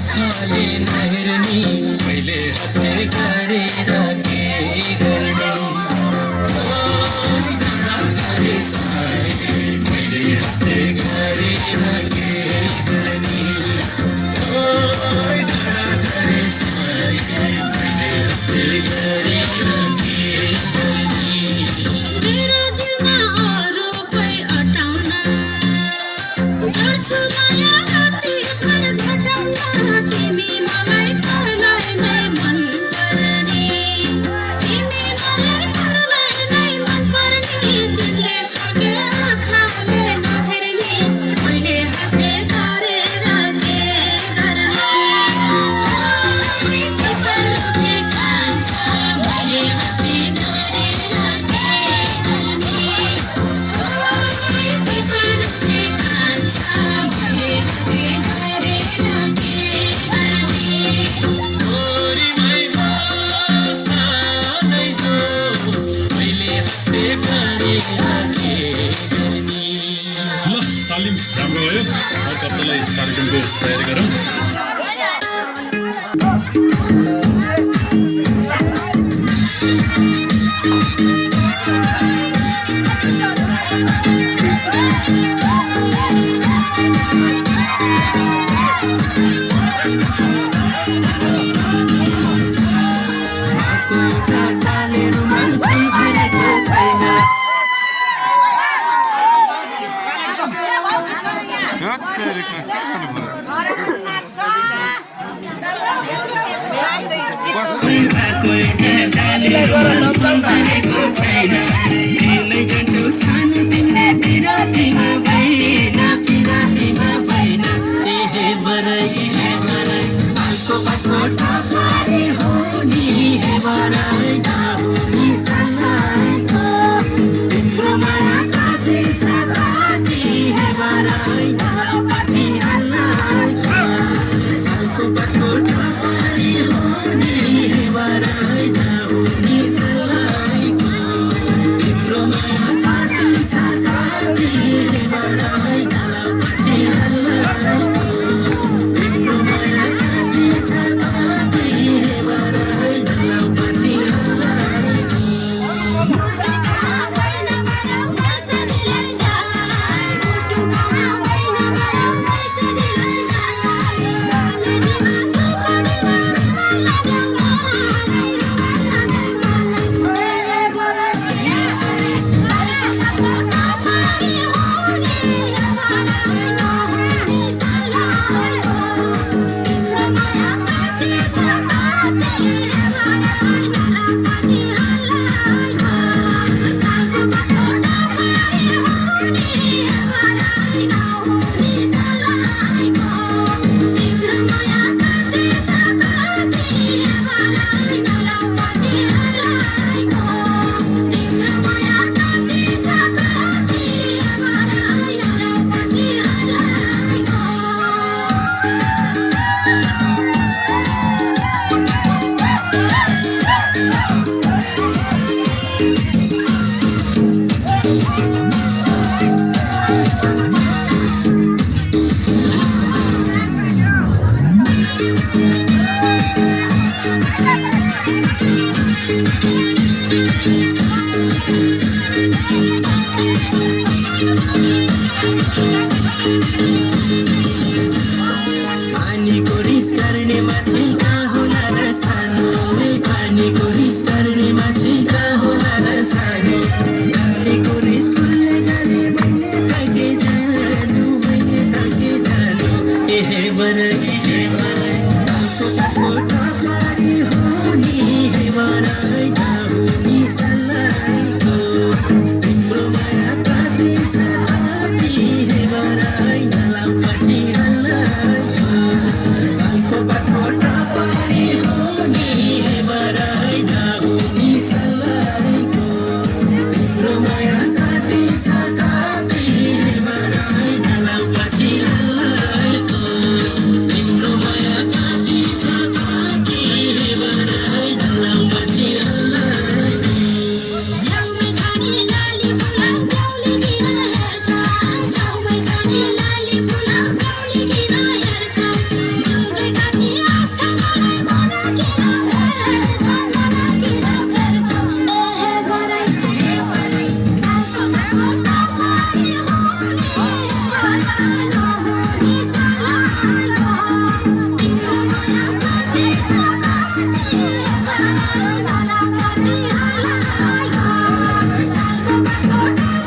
आँखाले नहेर्ने मैले हत्ते गरेर के गर्ने मैले हत्ते गरेर के गर्ने मैले हत्ते गरेर के गर्ने मेरो दिलमा अरू कोही अटाउन गर्छु माया राति भर घटाउन तिमी मलाई परलाई नै मन पर्ने तिमी मलाई परलाई नै मन पर्ने तिमीले छाके आँखाले नहेर्ने मैले हाते गरेर के गर्ने तिमीले कान्छ मैले हाते गरेर के गर्ने तिमीले कान्छ मैले हाते गरेर के गर्ने गोरीमै भाषा नै जो मैले हत्ते गरेर के गर्ने ल तालिम राम्रो भयो अर्को हप्तालाई कार्यक्रमको तयारी गरौँ पानीको रिस गर्ने माछा